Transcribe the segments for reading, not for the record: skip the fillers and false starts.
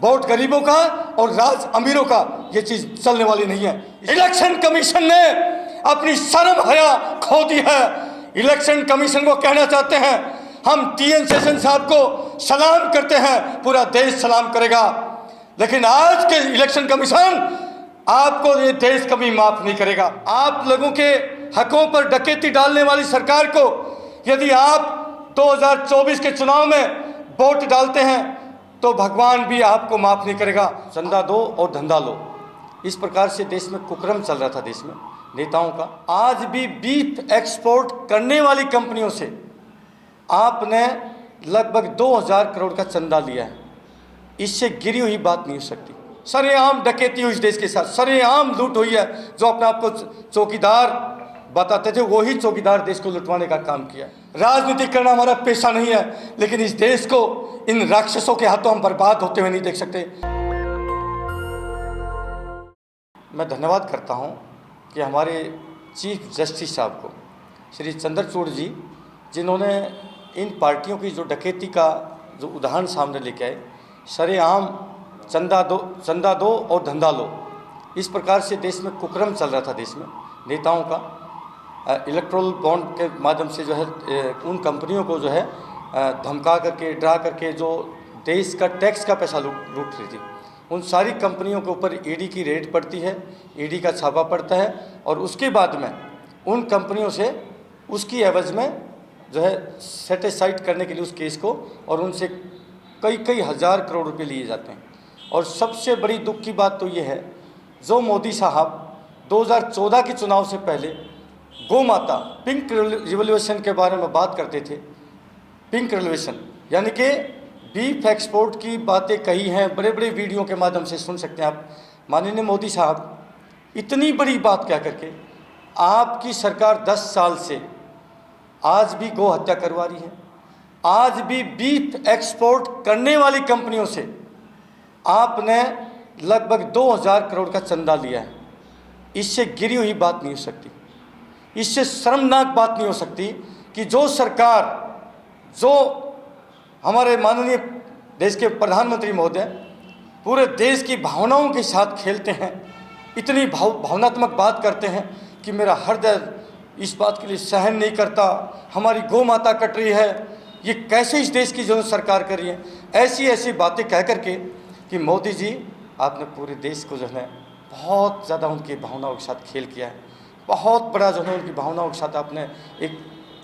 Vote गरीबों का और राज अमीरों का, ये चीज चलने वाली नहीं है। इलेक्शन कमीशन ने अपनी शर्म हया खो दी है। इलेक्शन कमीशन को कहना चाहते हैं, हम टीएन शेषन साहब को सलाम करते हैं, पूरा देश सलाम करेगा, लेकिन आज के इलेक्शन कमीशन आपको ये देश कभी माफ नहीं करेगा। आप लोगों के हकों पर डकैती डालने वाली सरकार को यदि आप 2024 के चुनाव में वोट डालते हैं तो भगवान भी आपको माफ नहीं करेगा। चंदा दो और धंधा लो, इस प्रकार से देश में कुकर्म चल रहा था देश में नेताओं का। आज भी बीफ एक्सपोर्ट करने वाली कंपनियों से आपने लगभग 2000 करोड़ का चंदा लिया है। इससे गिरी हुई बात नहीं हो सकती। सरेआम डकैती हुई इस देश के साथ, सरेआम लूट हुई है। जो अपने आप को चौकीदार बताते थे वही चौकीदार देश को लुटवाने का काम किया। राजनीति करना हमारा पेशा नहीं है, लेकिन इस देश को इन राक्षसों के हाथों हम बर्बाद होते हुए नहीं देख सकते। मैं धन्यवाद करता हूं कि हमारे चीफ जस्टिस साहब को, श्री चंद्रचूड़ जी, जिन्होंने इन पार्टियों की जो डकैती का जो उदाहरण सामने लेके आए, सरेआम चंदा दो और धंधा लो, इस प्रकार से देश में कुकर्म चल रहा था देश में नेताओं का। इलेक्ट्रोल बॉन्ड के माध्यम से जो है उन कंपनियों को जो है धमका करके, डरा करके जो देश का टैक्स का पैसा लूट रही थी, उन सारी कंपनियों के ऊपर ईडी की रेड पड़ती है, ईडी का छापा पड़ता है, और उसके बाद में उन कंपनियों से उसकी एवज में जो है सेटिस्फाइड करने के लिए उस केस को, और उनसे कई हज़ार करोड़ रुपए लिए जाते हैं। और सबसे बड़ी दुख की बात तो ये है, जो मोदी साहब 2014 के चुनाव से पहले गौ माता पिंक रिवोल्यूशन के बारे में बात करते थे, पिंक रिवोल्यूशन यानी कि बीफ एक्सपोर्ट की बातें कही हैं, बड़े बड़े वीडियो के माध्यम से सुन सकते हैं आप। माननीय मोदी साहब इतनी बड़ी बात कह करके आपकी सरकार 10 साल से आज भी गौ हत्या करवा रही है। आज भी बीफ एक्सपोर्ट करने वाली कंपनियों से आपने लगभग 2000 करोड़ का चंदा लिया है। इससे गिरी हुई बात नहीं हो सकती, इससे शर्मनाक बात नहीं हो सकती कि जो सरकार, जो हमारे माननीय देश के प्रधानमंत्री महोदय पूरे देश की भावनाओं के साथ खेलते हैं, इतनी भावनात्मक बात करते हैं कि मेरा हृदय इस बात के लिए सहन नहीं करता, हमारी गौ माता कट रही है, ये कैसे इस देश की जो सरकार कर रही है, ऐसी बातें कह करके कि मोदी जी आपने पूरे देश को जो है बहुत ज़्यादा उनकी भावनाओं के साथ खेल किया है, बहुत बड़ा जो है उनकी भावनाओं के साथ आपने एक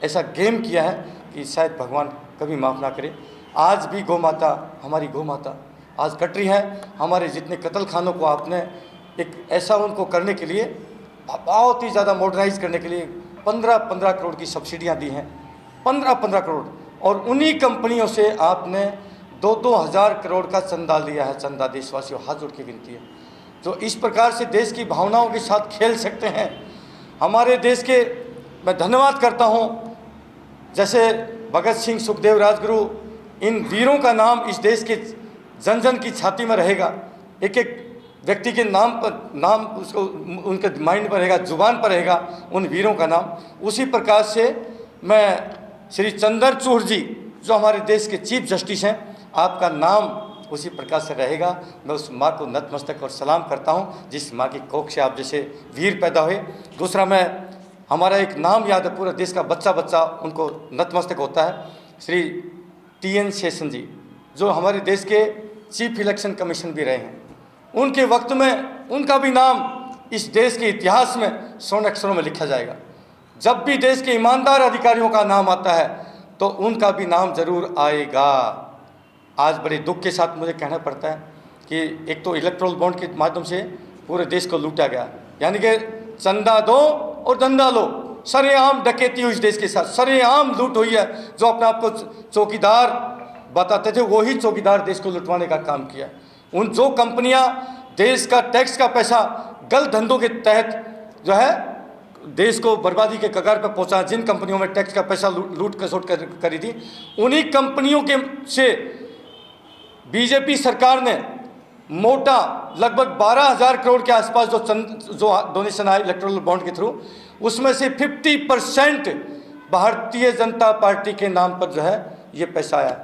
ऐसा गेम किया है कि शायद भगवान कभी माफ़ ना करे। आज भी गौ माता, हमारी गौ माता आज कट रही है। हमारे जितने कत्ल खानों को आपने एक ऐसा उनको करने के लिए, बहुत ही ज़्यादा मॉडर्नाइज करने के लिए 15-15 करोड़ की सब्सिडियाँ दी हैं, 15-15 करोड़, और उन्हीं कंपनियों से आपने 2-2 हज़ार करोड़ का चंदा लिया है। चंदा देशवासियों हाथ जोड़ के विनती है, जो इस प्रकार से देश की भावनाओं के साथ खेल सकते हैं। हमारे देश के, मैं धन्यवाद करता हूं, जैसे भगत सिंह, सुखदेव, राजगुरु, इन वीरों का नाम इस देश के जन जन की छाती में रहेगा। एक एक व्यक्ति के नाम उसको उनके माइंड पर रहेगा, जुबान पर रहेगा उन वीरों का नाम। उसी प्रकार से मैं श्री चंद्रचूड़ जी, जो हमारे देश के चीफ जस्टिस हैं, आपका नाम उसी प्रकार से रहेगा। मैं उस माँ को नतमस्तक और सलाम करता हूँ जिस माँ की कोख से आप जैसे वीर पैदा हुए। दूसरा, मैं हमारा एक नाम याद है, पूरा देश का बच्चा उनको नतमस्तक होता है, श्री टीएन शेषन जी, जो हमारे देश के चीफ इलेक्शन कमीशन भी रहे हैं। उनके वक्त में उनका भी नाम इस देश के इतिहास में स्वर्ण अक्षरों में लिखा जाएगा। जब भी देश के ईमानदार अधिकारियों का नाम आता है तो उनका भी नाम जरूर आएगा। आज बड़े दुख के साथ मुझे कहना पड़ता है कि एक तो इलेक्ट्रोल बॉन्ड के माध्यम से पूरे देश को लूटा गया, यानी कि चंदा दो और धंधा लो, सरेआम डकैती हुई इस देश के साथ, सरेआम लूट हुई है। जो अपने आप को चौकीदार बताते थे वही चौकीदार देश को लुटवाने का काम किया। उन जो कंपनियां देश का टैक्स का पैसा गलत धंधों के तहत जो है देश को बर्बादी के कगार पर पहुंचा, जिन कंपनियों में टैक्स का पैसा लूट खसोट करी थी, उन्हीं कंपनियों के से बीजेपी सरकार ने मोटा लगभग 12,000 करोड़ के आसपास जो डोनेशन आया इलेक्ट्रोल बॉन्ड के थ्रू, उसमें से 50% भारतीय जनता पार्टी के नाम पर जो है ये पैसा आया।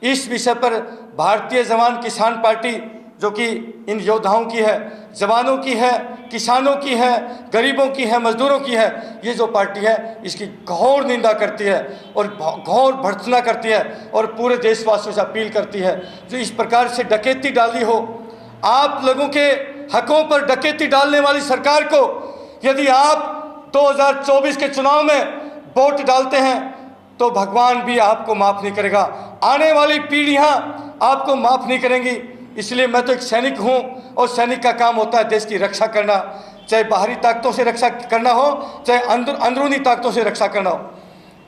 इस विषय पर भारतीय जवान किसान पार्टी जो कि इन योद्धाओं की है, जवानों की है, किसानों की है, गरीबों की है, मजदूरों की है, ये जो पार्टी है इसकी घोर निंदा करती है और घोर भर्त्सना करती है और पूरे देशवासियों से अपील करती है जो इस प्रकार से डकैती डाली हो। आप लोगों के हकों पर डकैती डालने वाली सरकार को यदि आप 2024 के चुनाव में वोट डालते हैं तो भगवान भी आपको माफ़ नहीं करेगा, आने वाली पीढ़ियां आपको माफ़ नहीं करेंगी। इसलिए मैं तो एक सैनिक हूं और सैनिक का काम होता है देश की रक्षा करना, चाहे बाहरी ताकतों से रक्षा करना हो, चाहे अंदरूनी ताकतों से रक्षा करना हो।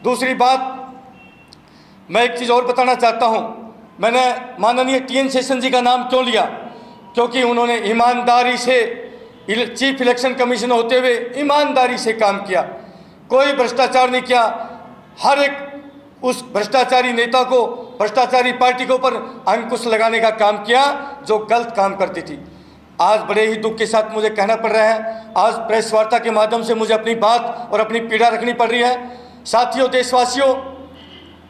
दूसरी बात, मैं एक चीज़ और बताना चाहता हूं। मैंने माननीय TN शेषन जी का नाम क्यों लिया? क्योंकि उन्होंने ईमानदारी से चीफ इलेक्शन कमीशन होते हुए ईमानदारी से काम किया, कोई भ्रष्टाचार नहीं किया। हर एक उस भ्रष्टाचारी नेता को, भ्रष्टाचारी पार्टी के ऊपर अंकुश लगाने का काम किया जो गलत काम करती थी। आज बड़े ही दुख के साथ मुझे कहना पड़ रहा है, आज प्रेस वार्ता के माध्यम से मुझे अपनी बात और अपनी पीड़ा रखनी पड़ रही है। साथियों, देशवासियों,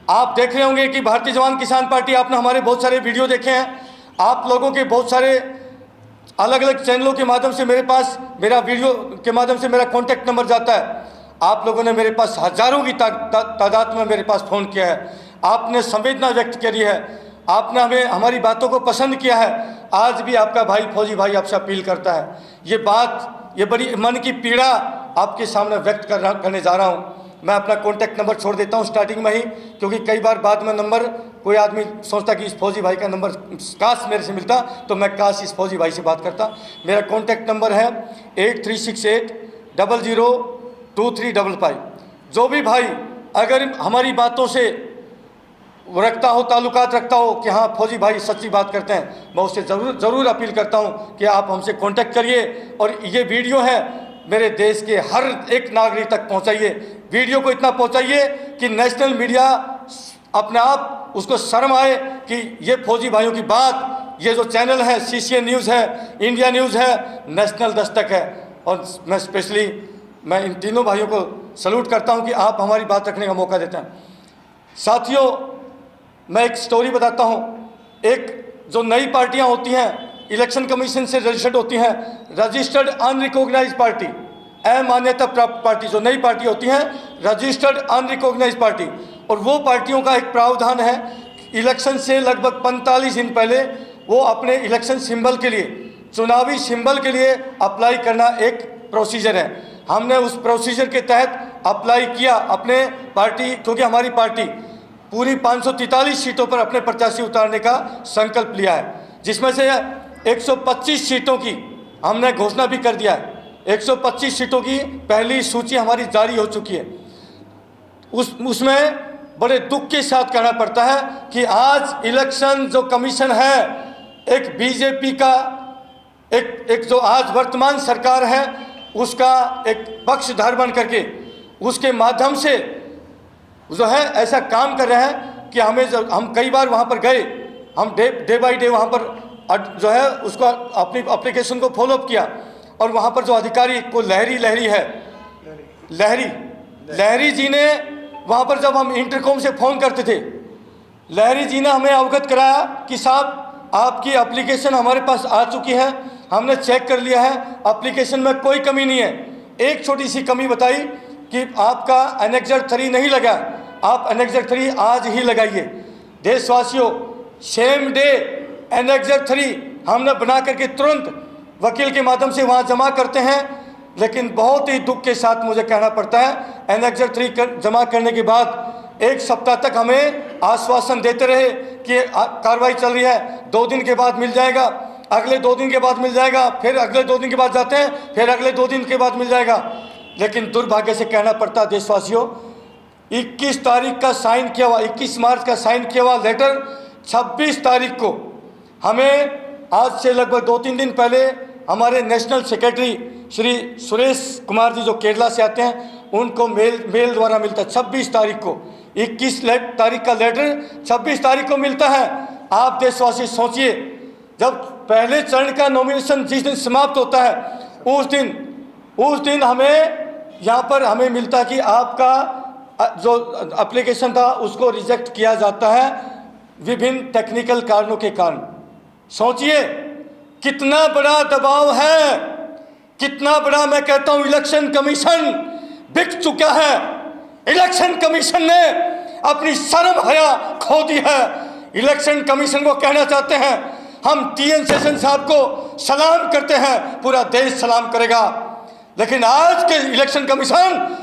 आप देख रहे होंगे कि भारतीय जवान किसान पार्टी, आपने हमारे बहुत सारे वीडियो देखे हैं, आप लोगों के बहुत सारे अलग अलग चैनलों के माध्यम से मेरे पास, मेरा वीडियो के माध्यम से मेरा कॉन्टैक्ट नंबर जाता है। आप लोगों ने मेरे पास हजारों की तादाद में मेरे पास फ़ोन किया है, आपने संवेदना व्यक्त करी है, आपने हमें हमारी बातों को पसंद किया है। आज भी आपका भाई फौजी भाई आपसे अपील करता है, ये बात, ये बड़ी मन की पीड़ा आपके सामने व्यक्त करने जा रहा हूँ। मैं अपना कॉन्टैक्ट नंबर छोड़ देता हूँ स्टार्टिंग में ही, क्योंकि कई बार बाद में नंबर कोई आदमी सोचता कि इस फौजी भाई का नंबर काश मेरे से मिलता तो मैं काश इस फौजी भाई से बात करता। मेरा कॉन्टैक्ट नंबर है 8368002355। जो भी भाई अगर हमारी बातों से रखता हो, ताल्लुकात रखता हो कि हाँ फौजी भाई सच्ची बात करते हैं, मैं उससे ज़रूर अपील करता हूँ कि आप हमसे कांटेक्ट करिए और ये वीडियो है मेरे देश के हर एक नागरिक तक पहुँचाइए। वीडियो को इतना पहुँचाइए कि नेशनल मीडिया अपने आप उसको शर्म आए कि ये फौजी भाइयों की बात, ये जो चैनल है CCN न्यूज़ है, इंडिया न्यूज़ है, नेशनल दस्तक है। और मैं स्पेशली मैं इन तीनों भाइयों को सल्यूट करता हूँ कि आप हमारी बात रखने का मौका देते हैं। साथियों, मैं एक स्टोरी बताता हूँ। एक जो नई पार्टियाँ होती हैं, इलेक्शन कमीशन से रजिस्टर्ड होती हैं, रजिस्टर्ड अनरिकॉग्नाइज्ड पार्टी, अमान्यता प्राप्त पार्टी, जो नई पार्टी होती हैं रजिस्टर्ड अनरिकॉग्नाइज्ड पार्टी। और वो पार्टियों का एक प्रावधान है, इलेक्शन से लगभग 45 दिन पहले वो अपने इलेक्शन सिंबल के लिए, चुनावी सिंबल के लिए अप्लाई करना एक प्रोसीजर है। हमने उस प्रोसीजर के तहत अप्लाई किया अपने पार्टी, क्योंकि हमारी पार्टी पूरी 543 सीटों पर अपने प्रत्याशी उतारने का संकल्प लिया है, जिसमें से 125 सीटों की हमने घोषणा भी कर दिया है। 125 सीटों की पहली सूची हमारी जारी हो चुकी है। उसमें बड़े दुख के साथ कहना पड़ता है कि आज इलेक्शन जो कमीशन है, एक बीजेपी का एक जो आज वर्तमान सरकार है उसका एक पक्षधर बन करके उसके माध्यम से जो है ऐसा काम कर रहे हैं कि हमें हम कई बार वहाँ पर गए, हम डे बाई डे वहाँ पर जो है उसको अपनी एप्लीकेशन को फॉलोअप किया और वहाँ पर जो अधिकारी को लहरी जी ने वहाँ पर जब हम इंटरकॉम से फ़ोन करते थे, लहरी जी ने हमें अवगत कराया कि साहब आपकी एप्लीकेशन हमारे पास आ चुकी है, हमने चेक कर लिया है, एप्लीकेशन में कोई कमी नहीं है। एक छोटी सी कमी बताई कि आपका एनेक्जर 3 नहीं लगा, आप एनेक्जर 3 आज ही लगाइए। देशवासियों, सेम डे एनेक्जर 3 हमने बना करके तुरंत वकील के माध्यम से वहाँ जमा करते हैं, लेकिन बहुत ही दुख के साथ मुझे कहना पड़ता है एनेक्जर 3 जमा करने के बाद 1 सप्ताह तक हमें आश्वासन देते रहे कि कार्रवाई चल रही है, 2 दिन के बाद मिल जाएगा, अगले 2 दिन के बाद मिल जाएगा, फिर अगले 2 दिन के बाद जाते हैं, फिर अगले 2 दिन के बाद मिल जाएगा। लेकिन दुर्भाग्य से कहना पड़ता है देशवासियों, 21 तारीख का साइन किया हुआ, 21 मार्च का साइन किया हुआ लेटर 26 तारीख को हमें, आज से लगभग 2-3 दिन पहले हमारे नेशनल सेक्रेटरी श्री सुरेश कुमार जी जो केरला से आते हैं, उनको मेल द्वारा मिलता है 26 तारीख को। 21 तारीख का लेटर 26 तारीख को मिलता है। आप देशवासी सोचिए, जब पहले चरण का नॉमिनेशन जिस दिन समाप्त होता है उस दिन हमें यहाँ पर हमें मिलता कि आपका जो एप्लीकेशन था उसको रिजेक्ट किया जाता है विभिन्न टेक्निकल कारणों के कारण। सोचिए, कितना बड़ा दबाव है, कितना बड़ा, मैं कहता हूं इलेक्शन कमीशन बिक चुका है। इलेक्शन कमीशन ने अपनी शर्म हया खो दी है। इलेक्शन कमीशन को कहना चाहते हैं, हम टीएन शेषन साहब को सलाम करते हैं, पूरा देश सलाम करेगा, लेकिन आज के इलेक्शन कमीशन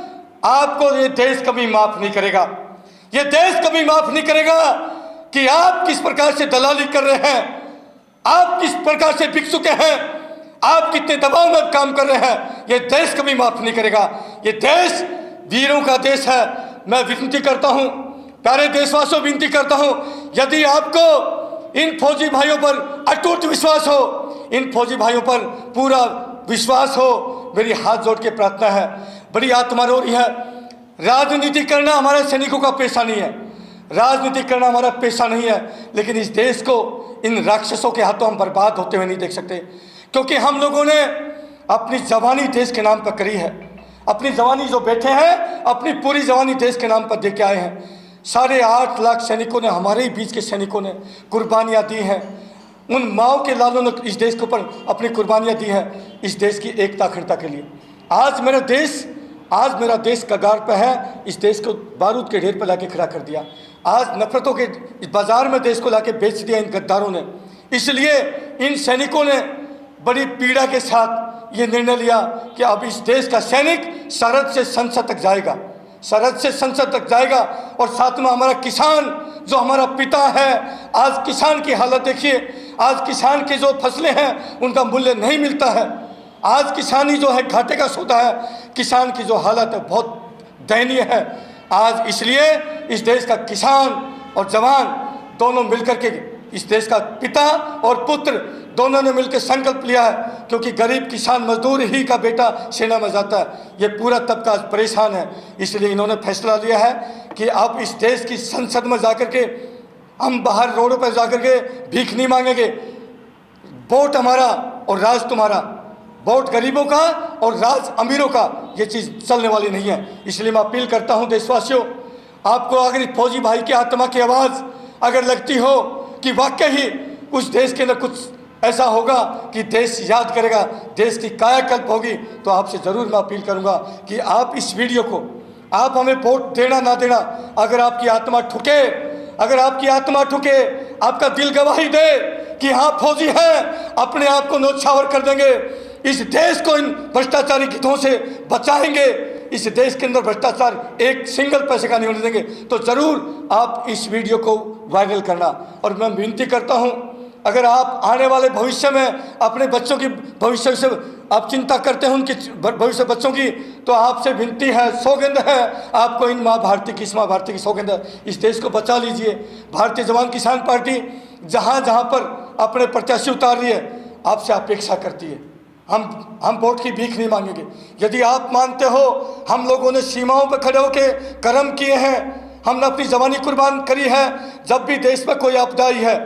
आपको ये देश कभी माफ नहीं करेगा। ये देश कभी माफ नहीं करेगा कि आप किस प्रकार से दलाली कर रहे हैं, आप किस प्रकार से बिक चुके हैं, आप कितने दबाव में काम कर रहे हैं। ये देश कभी माफ नहीं करेगा। ये देश वीरों का देश है। मैं विनती करता हूं, प्यारे देशवासियों, विनती करता हूं, यदि आपको इन फौजी भाइयों पर अटूट विश्वास हो, इन फौजी भाइयों पर पूरा विश्वास हो, मेरी हाथ जोड़ के प्रार्थना है, बड़ी आत्मा रो रही है। राजनीति करना हमारे सैनिकों का पेशा नहीं है, राजनीति करना हमारा पेशा नहीं है, लेकिन इस देश को इन राक्षसों के हाथों हम बर्बाद होते हुए नहीं देख सकते, क्योंकि हम लोगों ने अपनी जवानी देश के नाम पर करी है। अपनी जवानी जो बैठे हैं, अपनी पूरी जवानी देश के नाम पर दे के आए हैं। 8.5 लाख सैनिकों ने, हमारे ही बीच के सैनिकों ने कुर्बानियाँ दी हैं। उन माओ के लालों ने इस देश के ऊपर अपनी कुर्बानियाँ दी हैं, इस देश की एकता अखंडता के लिए। आज मेरा देश कगार पर है। इस देश को बारूद के ढेर पर लाके खड़ा कर दिया। आज नफरतों के इस बाजार में देश को लाके बेच दिया इन गद्दारों ने। इसलिए इन सैनिकों ने बड़ी पीड़ा के साथ ये निर्णय लिया कि अब इस देश का सैनिक सरहद से संसद तक जाएगा, सरहद से संसद तक जाएगा। और साथ में हमारा किसान जो हमारा पिता है, आज किसान की हालत देखिए, आज किसान की जो फसलें हैं उनका मूल्य नहीं मिलता है। आज किसानी जो है घाटे का सौदा है। किसान की जो हालत है बहुत दयनीय है आज। इसलिए इस देश का किसान और जवान दोनों मिलकर के, इस देश का पिता और पुत्र दोनों ने मिलकर संकल्प लिया है, क्योंकि गरीब किसान मजदूर ही का बेटा सेना में जाता है। ये पूरा तबका परेशान है। इसलिए इन्होंने फैसला लिया है कि अब इस देश की संसद में जाकर के हम बाहर रोडों पर जाकर के भीख नहीं मांगेंगे। वोट हमारा और राज तुम्हारा, वोट गरीबों का और राज अमीरों का, ये चीज़ चलने वाली नहीं है। इसलिए मैं अपील करता हूं देशवासियों, आपको अगर इस फौजी भाई की आत्मा की आवाज़ अगर लगती हो कि वाकई ही उस देश के अंदर कुछ ऐसा होगा कि देश याद करेगा, देश की कायाकल्प होगी, तो आपसे ज़रूर मैं अपील करूंगा कि आप इस वीडियो को, आप हमें वोट देना ना देना, अगर आपकी आत्मा ठुके, अगर आपकी आत्मा ठुके, आपका दिल गवाही दे कि हाँ फौजी हैं, अपने आप को न्योछावर कर देंगे, इस देश को इन भ्रष्टाचारी गिद्धों से बचाएंगे, इस देश के अंदर भ्रष्टाचार एक सिंगल पैसे का नहीं होने देंगे, तो ज़रूर आप इस वीडियो को वायरल करना। और मैं विनती करता हूं, अगर आप आने वाले भविष्य में अपने बच्चों की भविष्य से आप चिंता करते हैं, उनके भविष्य बच्चों की, तो आपसे विनती है, सौगंध है आपको, इन माँ भारती की, इस माँ भारती की सौगंध है, इस देश को बचा लीजिए। भारतीय जवान किसान पार्टी जहाँ जहाँ पर अपने प्रत्याशी उतार रही है, आपसे अपेक्षा करती है, हम वोट की भीख नहीं मांगेंगे। यदि आप मानते हो हम लोगों ने सीमाओं पर खड़े होकर कर्म किए हैं, हमने अपनी जवानी कुर्बान करी है, जब भी देश में कोई आपदा आई है,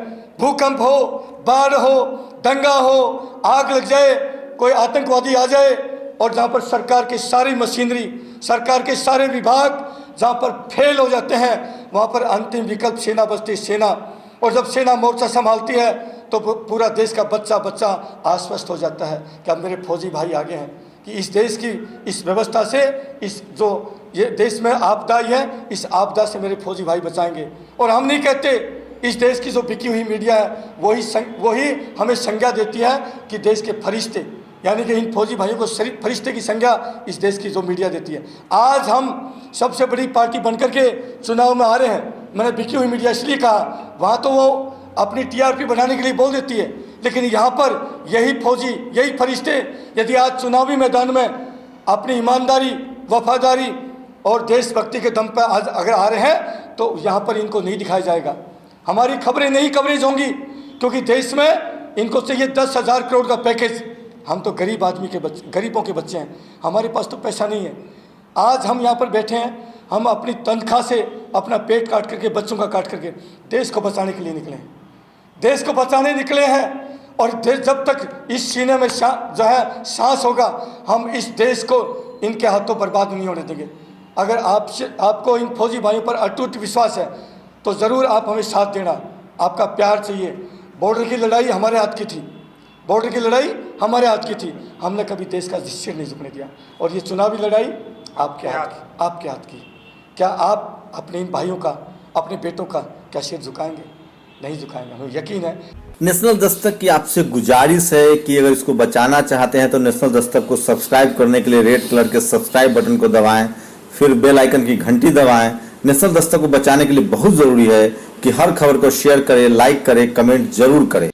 भूकंप हो, बाढ़ हो, दंगा हो, आग लग जाए, कोई आतंकवादी आ जाए, और जहाँ पर सरकार की सारी मशीनरी, सरकार के सारे विभाग जहाँ पर फेल हो जाते हैं, वहाँ पर अंतिम विकल्प सेना बचती, सेना। और जब सेना मोर्चा संभालती है तो पूरा देश का बच्चा बच्चा आश्वस्त हो जाता है कि अब मेरे फौजी भाई आगे हैं, कि इस देश की इस व्यवस्था से, इस जो ये देश में आपदा है, इस आपदा से मेरे फौजी भाई बचाएंगे। और हम नहीं कहते, इस देश की जो बिकी हुई मीडिया है वही हमें संज्ञा देती है कि देश के फरिश्ते, यानी कि इन फौजी भाइयों को फरिश्ते की संज्ञा इस देश की जो मीडिया देती है। आज हम सबसे बड़ी पार्टी बनकर के चुनाव में आ रहे हैं। मैंने बिकी हुई मीडिया इसलिए कहा, वहाँ तो वो अपनी टीआरपी बढ़ाने के लिए बोल देती है, लेकिन यहाँ पर यही फौजी, यही फरिश्ते यदि आज चुनावी मैदान में अपनी ईमानदारी, वफादारी और देशभक्ति के दम पर आज अगर आ रहे हैं, तो यहाँ पर इनको नहीं दिखाया जाएगा। हमारी खबरें नहीं कवरेज होंगी, क्योंकि देश में इनको चाहिए 10,000 करोड़ का पैकेज। हम तो गरीब आदमी के बच्चे, गरीबों के बच्चे हैं, हमारे पास तो पैसा नहीं है। आज हम यहाँ पर बैठे हैं, हम अपनी तनख्वाह से अपना पेट काट करके, बच्चों का काट करके देश को बचाने के लिए निकले हैं, देश को बचाने निकले हैं। और देश जब तक इस सीने में जो है सांस होगा, हम इस देश को इनके हाथों बर्बाद नहीं होने देंगे। अगर आपको इन फौजी भाइयों पर अटूट विश्वास है, तो ज़रूर आप हमें साथ देना, आपका प्यार चाहिए। बॉर्डर की लड़ाई हमारे हाथ की थी, बॉर्डर की लड़ाई हमारे हाथ की थी, हमने कभी देश का सिर नहीं झुकने दिया। और ये चुनावी लड़ाई आपके हाथ की। क्या आप अपने इन भाइयों का, अपने बेटों का क्या सिर झुकाएंगे? नहीं झुकाएंगे, हमें यकीन है। नेशनल दस्तक की आपसे गुजारिश है कि अगर इसको बचाना चाहते हैं तो नेशनल दस्तक को सब्सक्राइब करने के लिए रेड कलर के सब्सक्राइब बटन को दबाएं, फिर बेल आइकन की घंटी दबाएं। नेशनल दस्तक को बचाने के लिए बहुत ज़रूरी है कि हर खबर को शेयर करें, लाइक करें, कमेंट जरूर करें।